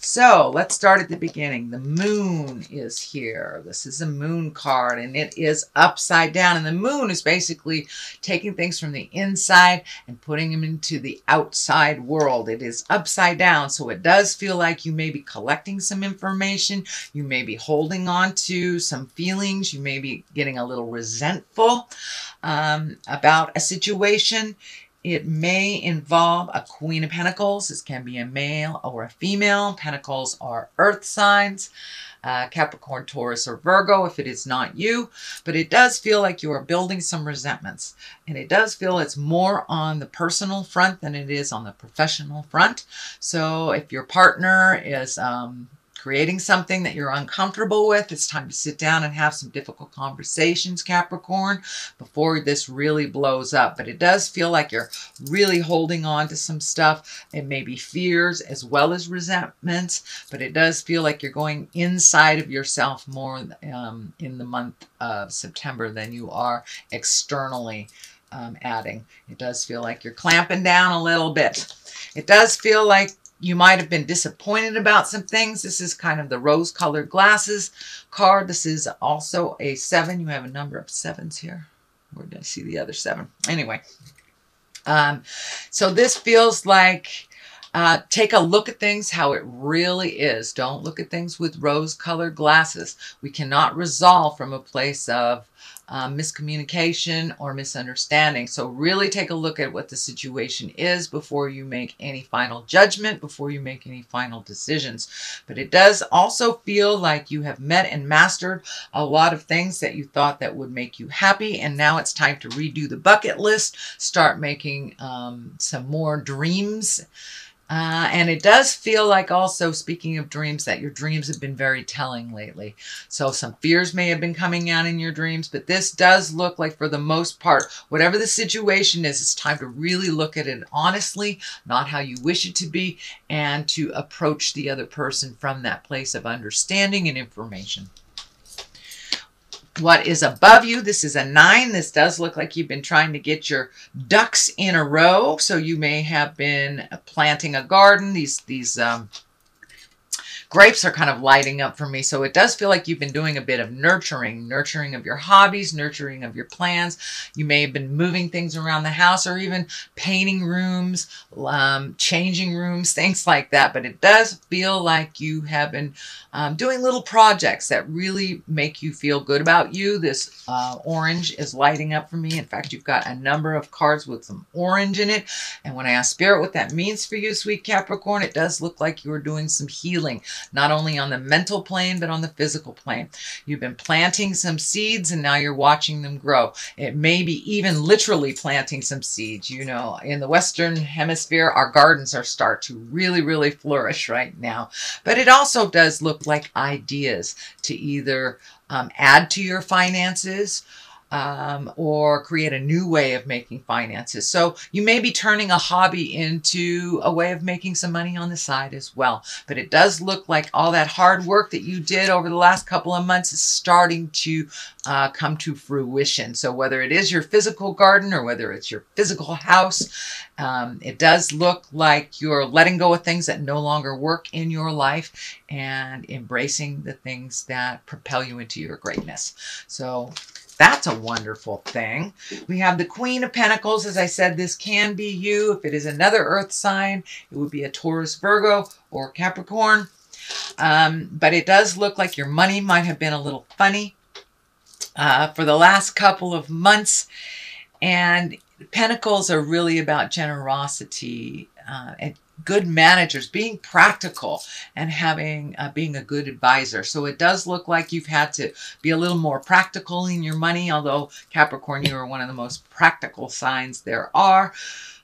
So let's start at the beginning. The moon is here. This is a moon card and it is upside down. And the moon is basically taking things from the inside and putting them into the outside world. It is upside down. So it does feel like you may be collecting some information. You may be holding on to some feelings. You may be getting a little resentful about a situation. It may involve a Queen of Pentacles. This can be a male or a female. Pentacles are earth signs, Capricorn, Taurus, or Virgo if it is not you. But it does feel like you are building some resentments. And it does feel it's more on the personal front than it is on the professional front. So if your partner is creating something that you're uncomfortable with, it's time to sit down and have some difficult conversations, Capricorn, before this really blows up. But it does feel like you're really holding on to some stuff. It may be fears as well as resentments, but it does feel like you're going inside of yourself more in the month of September than you are externally adding. It does feel like you're clamping down a little bit. It does feel like you might have been disappointed about some things. This is kind of the rose-colored glasses card. This is also a 7. You have a number of 7s here. Where did I see the other 7? Anyway, so this feels like take a look at things how it really is. Don't look at things with rose-colored glasses. We cannot resolve from a place of miscommunication or misunderstanding. So really take a look at what the situation is before you make any final judgment, before you make any final decisions. But it does also feel like you have met and mastered a lot of things that you thought that would make you happy. And now it's time to redo the bucket list, start making some more dreams. And it does feel like also, speaking of dreams, that your dreams have been very telling lately. So some fears may have been coming out in your dreams, but this does look like, for the most part, whatever the situation is, it's time to really look at it honestly, not how you wish it to be, and to approach the other person from that place of understanding and information. What is above you? This is a 9. This does look like you've been trying to get your ducks in a row. So you may have been planting a garden. These grapes are kind of lighting up for me. So it does feel like you've been doing a bit of nurturing of your hobbies, nurturing of your plans. You may have been moving things around the house or even painting rooms, changing rooms, things like that. But it does feel like you have been doing little projects that really make you feel good about you. This orange is lighting up for me. In fact, you've got a number of cards with some orange in it. And when I ask Spirit what that means for you, sweet Capricorn, it does look like you are doing some healing. Not only on the mental plane, but on the physical plane. You've been planting some seeds and now you're watching them grow. It may be even literally planting some seeds. You know, in the Western Hemisphere, our gardens are start to really, really flourish right now. But it also does look like ideas to either add to your finances, or create a new way of making finances. So you may be turning a hobby into a way of making some money on the side as well. But it does look like all that hard work that you did over the last couple of months is starting to come to fruition. So whether it is your physical garden or whether it's your physical house, it does look like you're letting go of things that no longer work in your life and embracing the things that propel you into your greatness. So that's a wonderful thing. We have the Queen of Pentacles. As I said, this can be you. If it is another earth sign, it would be a Taurus, Virgo, or Capricorn. But it does look like your money might have been a little funny for the last couple of months. And Pentacles are really about generosity and good managers, being practical and having being a good advisor. So it does look like you've had to be a little more practical in your money, although Capricorn, you are one of the most practical signs there are.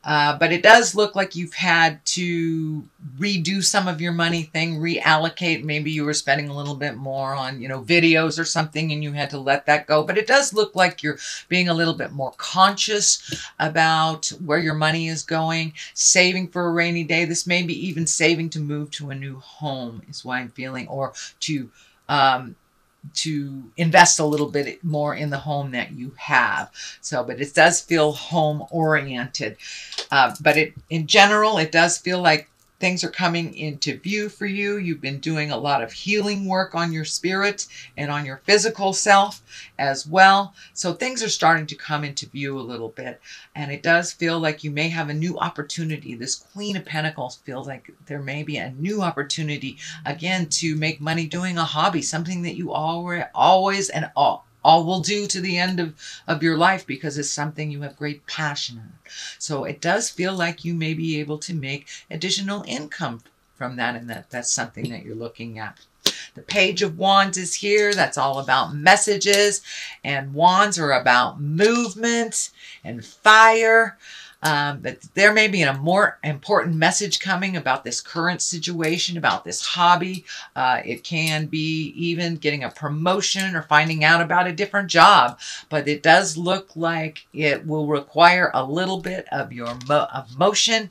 But it does look like you've had to redo some of your money thing, reallocate. Maybe you were spending a little bit more on, you know, videos or something and you had to let that go. But it does look like you're being a little bit more conscious about where your money is going, saving for a rainy day. This may be even saving to move to a new home is what I'm feeling, or to invest a little bit more in the home that you have. So, but it does feel home oriented. But in general, it does feel like things are coming into view for you. You've been doing a lot of healing work on your spirit and on your physical self as well. So things are starting to come into view a little bit. And it does feel like you may have a new opportunity. This Queen of Pentacles feels like there may be a new opportunity, again, to make money doing a hobby, something that you always and all will do to the end of your life, because it's something you have great passion in. So it does feel like you may be able to make additional income from that, and that's something that you're looking at. The Page of Wands is here. That's all about messages, and wands are about movement and fire. But there may be a more important message coming about this current situation, about this hobby. It can be even getting a promotion or finding out about a different job. But it does look like it will require a little bit of your motion.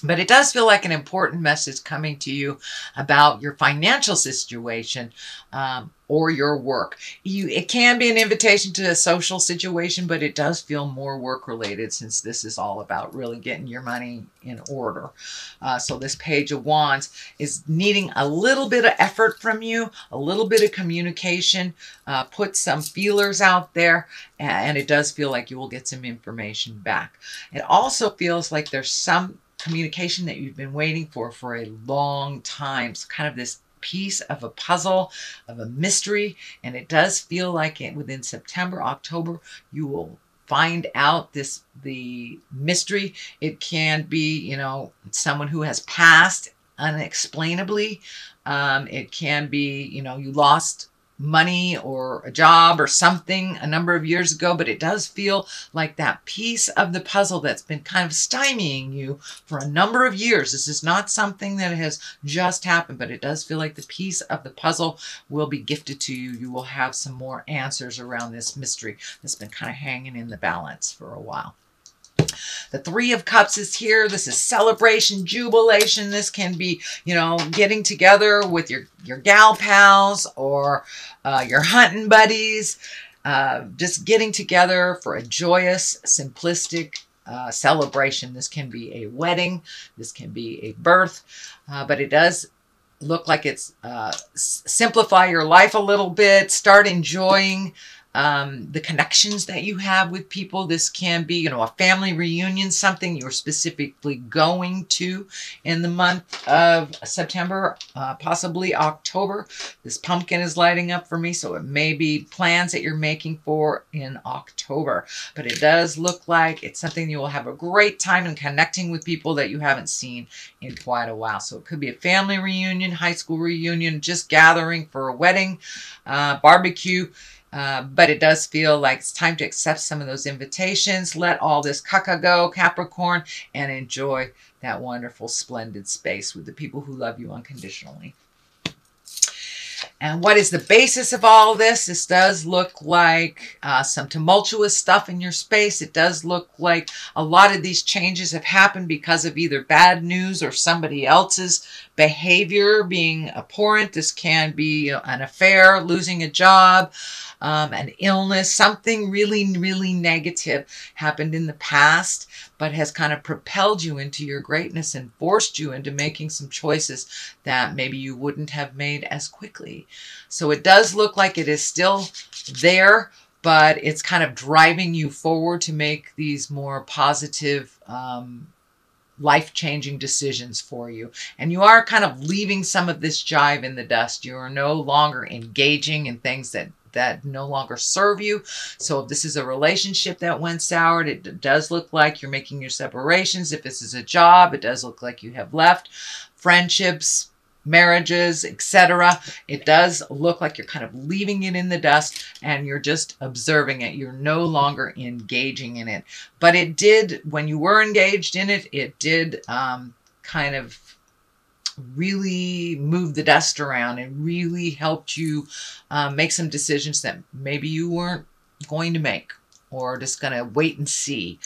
But it does feel like an important message coming to you about your financial situation or your work. It can be an invitation to a social situation, but it does feel more work related, since this is all about really getting your money in order. So this Page of Wands is needing a little bit of effort from you, a little bit of communication, put some feelers out there, and it does feel like you will get some information back. It also feels like there's some communication that you've been waiting for a long time. So kind of this piece of a puzzle, of a mystery, and it does feel like within September, October, you will find out the mystery. It can be, you know, someone who has passed unexplainably. It can be, you know, you lost money or a job or something a number of years ago, but it does feel like that piece of the puzzle that's been kind of stymieing you for a number of years. This is not something that has just happened, but it does feel like the piece of the puzzle will be gifted to you. You will have some more answers around this mystery that's been kind of hanging in the balance for a while. The Three of Cups is here. This is celebration, jubilation. This can be, you know, getting together with your gal pals or your hunting buddies. Just getting together for a joyous, simplistic celebration. This can be a wedding. This can be a birth. But it does look like it's simplify your life a little bit. Start enjoying the connections that you have with people. This can be, you know, a family reunion, something you're specifically going to in the month of September, possibly October. This pumpkin is lighting up for me, so it may be plans that you're making for in October. But it does look like it's something you will have a great time in connecting with people that you haven't seen in quite a while. So it could be a family reunion, high school reunion, just gathering for a wedding, barbecue. But it does feel like it's time to accept some of those invitations. Let all this caca go, Capricorn, and enjoy that wonderful, splendid space with the people who love you unconditionally. And what is the basis of all this? This does look like some tumultuous stuff in your space. It does look like a lot of these changes have happened because of either bad news or somebody else's behavior being abhorrent. This can be an affair, losing a job, an illness, something really, really negative happened in the past, but has kind of propelled you into your greatness and forced you into making some choices that maybe you wouldn't have made as quickly. So it does look like it is still there, but it's kind of driving you forward to make these more positive, life-changing decisions for you. And you are kind of leaving some of this jive in the dust. You are no longer engaging in things that no longer serve you. So if this is a relationship that went sour, it does look like you're making your separations. If this is a job, it does look like you have left. Friendships, marriages, etc. It does look like you're kind of leaving it in the dust and you're just observing it. You're no longer engaging in it. But it did, when you were engaged in it, it did kind of really move the dust around and really helped you make some decisions that maybe you weren't going to make or just going to wait and see.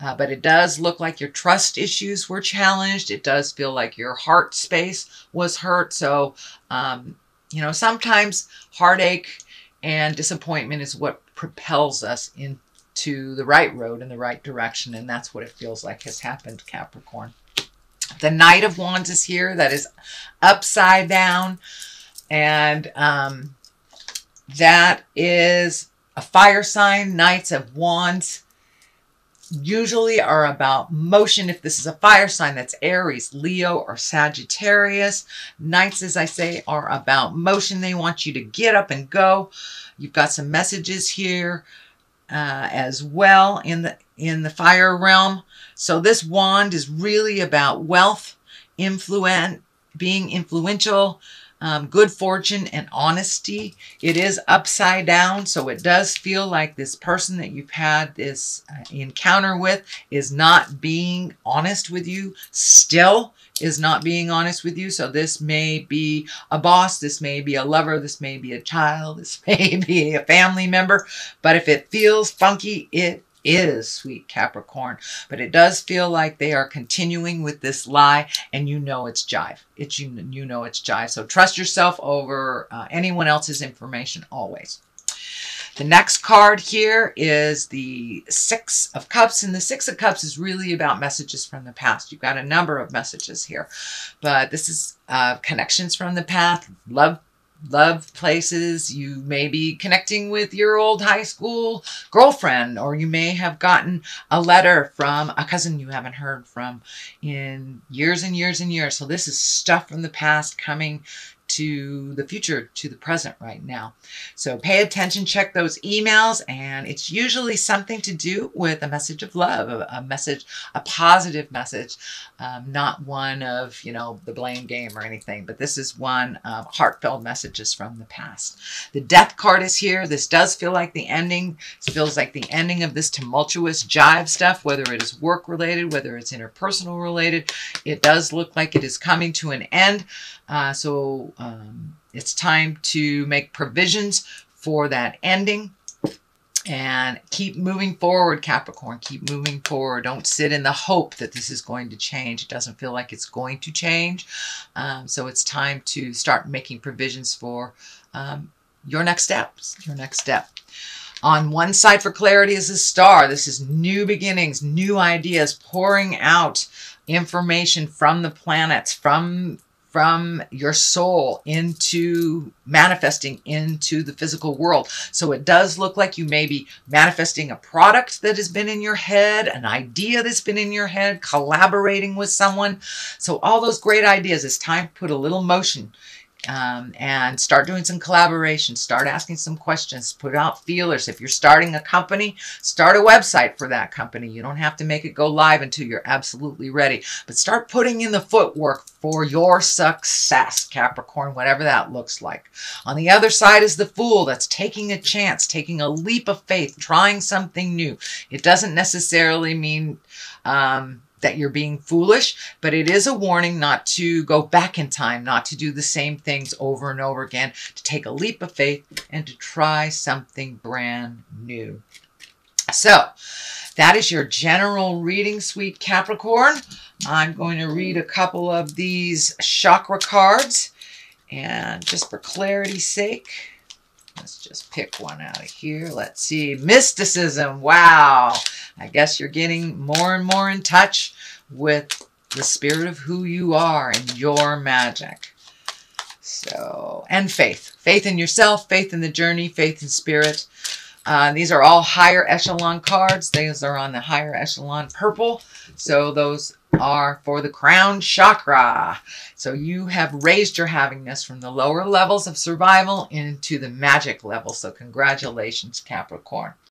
But it does look like your trust issues were challenged. It does feel like your heart space was hurt. So, you know, sometimes heartache and disappointment is what propels us into the right road in the right direction. And that's what it feels like has happened, Capricorn. The Knight of Wands is here. That is upside down. And that is a fire sign. Knights of Wands usually are about motion. If this is a fire sign, that's Aries, Leo, or Sagittarius. Knights, as I say, are about motion. They want you to get up and go. You've got some messages here as well in the fire realm. So this wand is really about wealth, being influential, good fortune, and honesty. It is upside down, so it does feel like this person that you've had this encounter with is not being honest with you, still is not being honest with you. So this may be a boss, this may be a lover, this may be a child, this may be a family member, but if it feels funky, it is, sweet Capricorn. But it does feel like they are continuing with this lie, and you know it's jive. You know it's jive. So trust yourself over anyone else's information always. The next card here is the Six of Cups, and the Six of Cups is really about messages from the past. You've got a number of messages here, but this is connections from the past, love places. You may be connecting with your old high school girlfriend, or you may have gotten a letter from a cousin you haven't heard from in years and years and years. So this is stuff from the past coming to the future, to the present right now. So pay attention, check those emails, and it's usually something to do with a message of love, a message, a positive message, not one of, you know, the blame game or anything, but this is one of heartfelt messages from the past. The Death card is here. This does feel like the ending. It feels like the ending of this tumultuous jive stuff, whether it is work related, whether it's interpersonal related. It does look like it is coming to an end. It's time to make provisions for that ending and keep moving forward, Capricorn. Keep moving forward. Don't sit in the hope that this is going to change. It doesn't feel like it's going to change. So it's time to start making provisions for your next steps, your next step. On one side for clarity is the Star. This is new beginnings, new ideas, pouring out information from the planets, from your soul into manifesting into the physical world. So it does look like you may be manifesting a product that has been in your head, an idea that's been in your head, collaborating with someone. So all those great ideas, it's time to put a little motion and start doing some collaboration, start asking some questions, put out feelers. If you're starting a company, start a website for that company. You don't have to make it go live until you're absolutely ready, but start putting in the footwork for your success, Capricorn, whatever that looks like. On the other side is the Fool. That's taking a chance, taking a leap of faith, trying something new. It doesn't necessarily mean that you're being foolish, but it is a warning not to go back in time, not to do the same things over and over again, to take a leap of faith and to try something brand new. So that is your general reading, sweet Capricorn. I'm going to read a couple of these chakra cards, and just for clarity's sake, let's just pick one out of here. Let's see. Mysticism. Wow. I guess you're getting more and more in touch with the spirit of who you are and your magic. So, and faith. Faith in yourself, faith in the journey, faith in spirit. These are all higher echelon cards. These are on the higher echelon purple. So those are for the crown chakra. So you have raised your havingness from the lower levels of survival into the magic level. So congratulations, Capricorn.